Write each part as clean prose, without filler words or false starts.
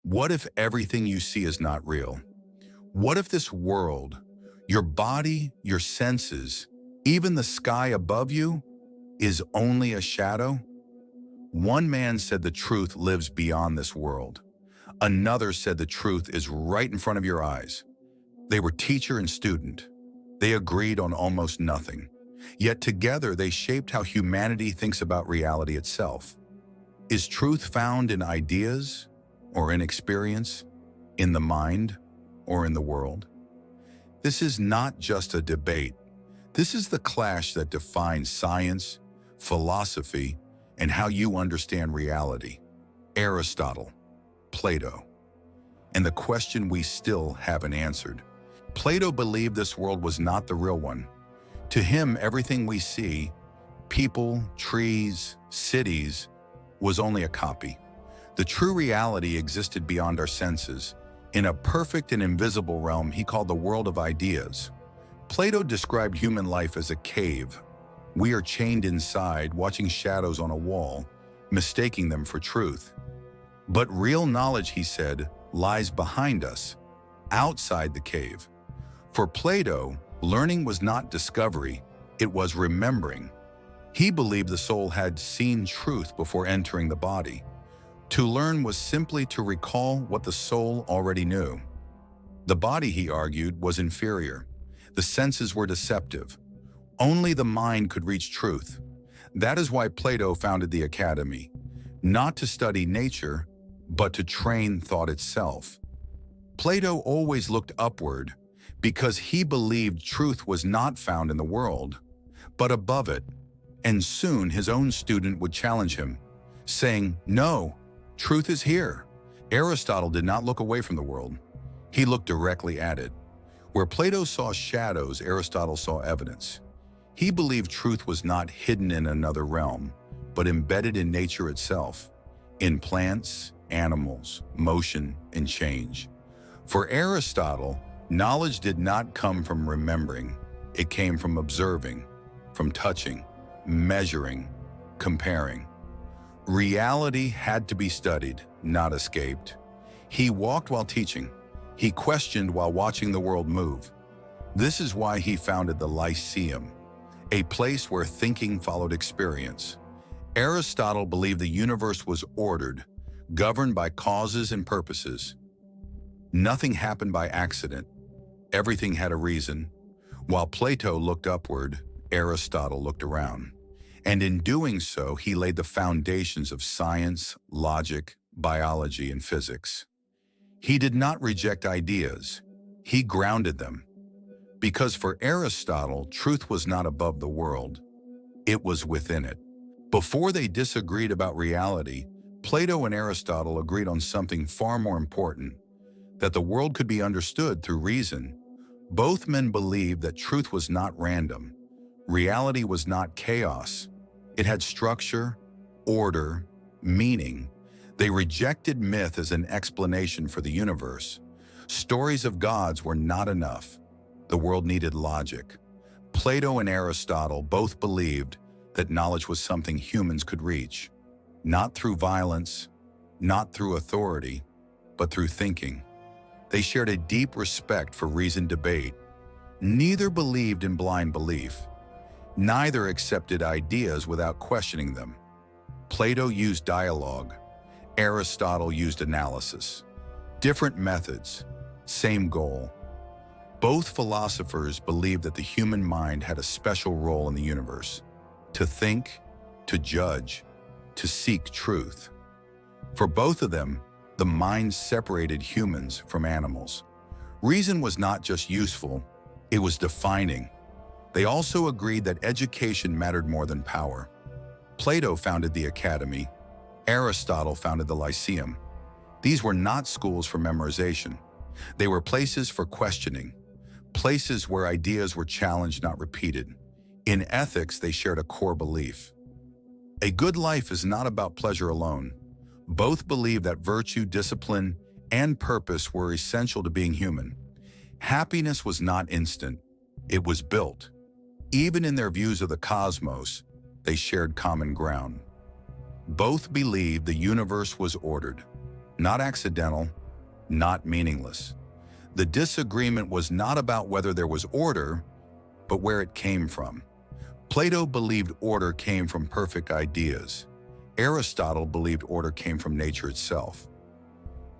What if everything you see is not real? What if this world, your body, your senses, even the sky above you, is only a shadow? One man said the truth lives beyond this world. Another said the truth is right in front of your eyes. They were teacher and student. They agreed on almost nothing. Yet together they shaped how humanity thinks about reality itself. Is truth found in ideas or in experience, in the mind or in the world? This is not just a debate. This is the clash that defines science, philosophy, and how you understand reality. Aristotle, Plato, and the question we still haven't answered. Plato believed this world was not the real one. To him, everything we see, people, trees, cities, was only a copy. The true reality existed beyond our senses, in a perfect and invisible realm he called the world of ideas. Plato described human life as a cave. We are chained inside, watching shadows on a wall, mistaking them for truth. But real knowledge, he said, lies behind us, outside the cave. For Plato, learning was not discovery, it was remembering. He believed the soul had seen truth before entering the body. To learn was simply to recall what the soul already knew. The body, he argued, was inferior. The senses were deceptive. Only the mind could reach truth. That is why Plato founded the academy, not to study nature, but to train thought itself. Plato always looked upward because he believed truth was not found in the world, but above it, and soon his own student would challenge him, saying, "No, truth is here." Aristotle did not look away from the world. He looked directly at it. Where Plato saw shadows, Aristotle saw evidence. He believed truth was not hidden in another realm, but embedded in nature itself, in plants, animals, motion, and change. For Aristotle, knowledge did not come from remembering. It came from observing, from touching, measuring, comparing. Reality had to be studied, not escaped. He walked while teaching. He questioned while watching the world move. This is why he founded the Lyceum, a place where thinking followed experience. Aristotle believed the universe was ordered, governed by causes and purposes. Nothing happened by accident. Everything had a reason. While Plato looked upward, Aristotle looked around. And in doing so, he laid the foundations of science, logic, biology, and physics. He did not reject ideas. He grounded them. Because for Aristotle, truth was not above the world. It was within it. Before they disagreed about reality, Plato and Aristotle agreed on something far more important, that the world could be understood through reason. Both men believed that truth was not random. Reality was not chaos. It had structure, order, meaning. They rejected myth as an explanation for the universe. Stories of gods were not enough. The world needed logic. Plato and Aristotle both believed that knowledge was something humans could reach, not through violence, not through authority, but through thinking. They shared a deep respect for reasoned debate. Neither believed in blind belief. Neither accepted ideas without questioning them. Plato used dialogue. Aristotle used analysis. Different methods, same goal. Both philosophers believed that the human mind had a special role in the universe, to think, to judge, to seek truth. For both of them, the mind separated humans from animals. Reason was not just useful, it was defining. They also agreed that education mattered more than power. Plato founded the academy. Aristotle founded the Lyceum. These were not schools for memorization. They were places for questioning, places where ideas were challenged, not repeated. In ethics, they shared a core belief. A good life is not about pleasure alone. Both believed that virtue, discipline, and purpose were essential to being human. Happiness was not instant. It was built. Even in their views of the cosmos, they shared common ground. Both believed the universe was ordered. not accidental, not meaningless. The disagreement was not about whether there was order, but where it came from. Plato believed order came from perfect ideas. Aristotle believed order came from nature itself.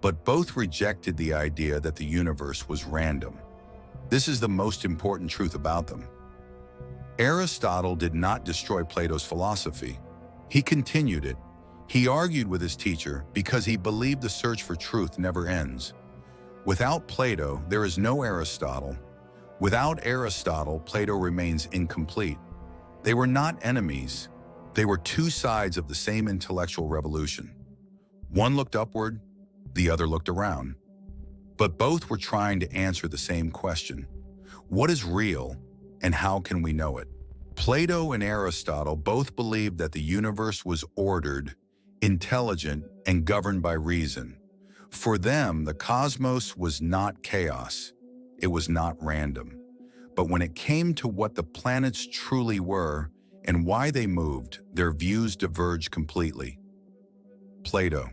But both rejected the idea that the universe was random. This is the most important truth about them. Aristotle did not destroy Plato's philosophy. He continued it. He argued with his teacher because he believed the search for truth never ends. Without Plato, there is no Aristotle. Without Aristotle, Plato remains incomplete. They were not enemies. They were two sides of the same intellectual revolution. One looked upward, the other looked around. But both were trying to answer the same question. What is real, and how can we know it? Plato and Aristotle both believed that the universe was ordered, intelligent, and governed by reason. For them, the cosmos was not chaos. It was not random. But when it came to what the planets truly were and why they moved, their views diverged completely. Plato.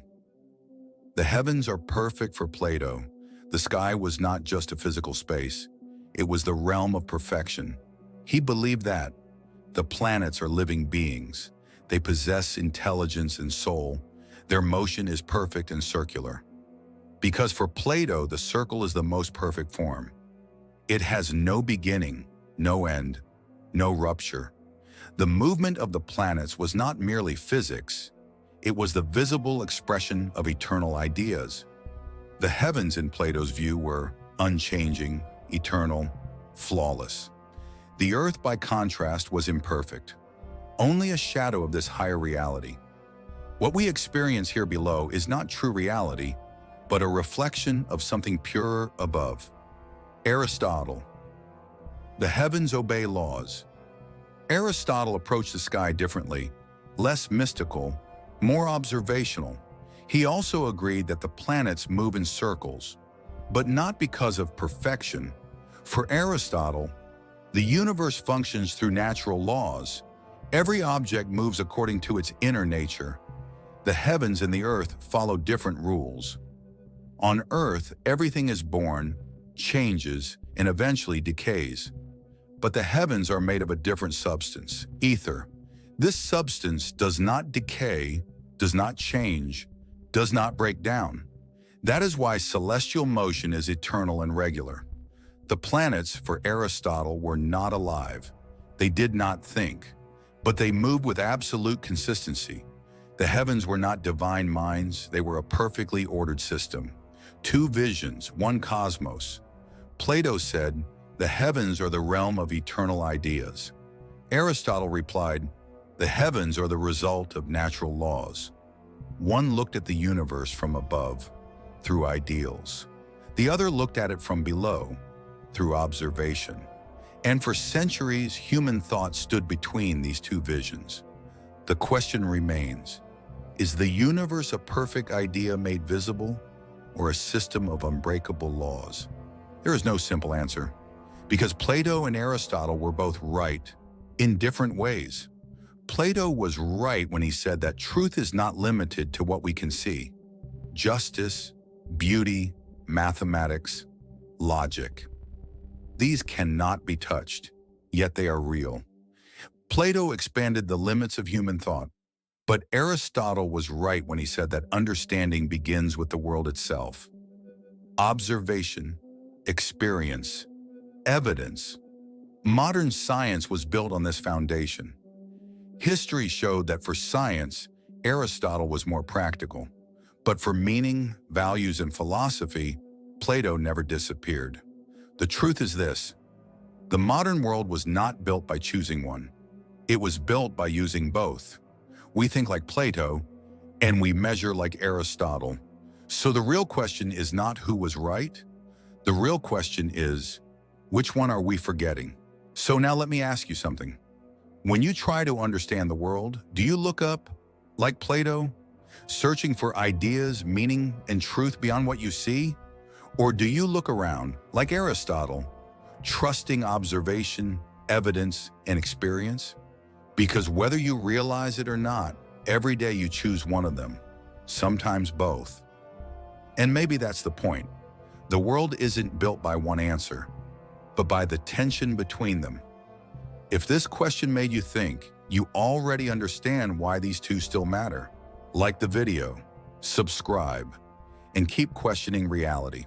The heavens are perfect for Plato. The sky was not just a physical space. It was the realm of perfection. He believed that the planets are living beings. They possess intelligence and soul. Their motion is perfect and circular. Because for Plato, the circle is the most perfect form. It has no beginning, no end, no rupture. The movement of the planets was not merely physics. It was the visible expression of eternal ideas. The heavens in Plato's view were unchanging, eternal, flawless. The earth, by contrast, was imperfect, only a shadow of this higher reality. What we experience here below is not true reality, but a reflection of something purer above. Aristotle. The heavens obey laws. Aristotle approached the sky differently, less mystical, more observational. He also agreed that the planets move in circles, but not because of perfection. For Aristotle, the universe functions through natural laws. Every object moves according to its inner nature. The heavens and the earth follow different rules. On Earth, everything is born, changes, and eventually decays. But the heavens are made of a different substance, ether. This substance does not decay, does not change, does not break down. That is why celestial motion is eternal and regular. The planets, for Aristotle, were not alive. They did not think, but they moved with absolute consistency. The heavens were not divine minds, they were a perfectly ordered system. Two visions, one cosmos. Plato said, the heavens are the realm of eternal ideas. Aristotle replied, the heavens are the result of natural laws. One looked at the universe from above, through ideals. The other looked at it from below, through observation. And for centuries, human thought stood between these two visions. The question remains, is the universe a perfect idea made visible, or a system of unbreakable laws? There is no simple answer, because Plato and Aristotle were both right in different ways. Plato was right when he said that truth is not limited to what we can see. Justice, beauty, mathematics, logic. These cannot be touched, yet they are real. Plato expanded the limits of human thought, but Aristotle was right when he said that understanding begins with the world itself. Observation, experience, evidence. Modern science was built on this foundation. History showed that for science, Aristotle was more practical. But for meaning, values, and philosophy, Plato never disappeared. The truth is this: the modern world was not built by choosing one. It was built by using both. We think like Plato, and we measure like Aristotle. So the real question is not who was right. The real question is, which one are we forgetting? So now let me ask you something. When you try to understand the world, do you look up, like Plato, searching for ideas, meaning, and truth beyond what you see? Or do you look around, like Aristotle, trusting observation, evidence, and experience? Because whether you realize it or not, every day you choose one of them, sometimes both. And maybe that's the point. The world isn't built by one answer, but by the tension between them. If this question made you think, you already understand why these two still matter. Like the video, subscribe, and keep questioning reality.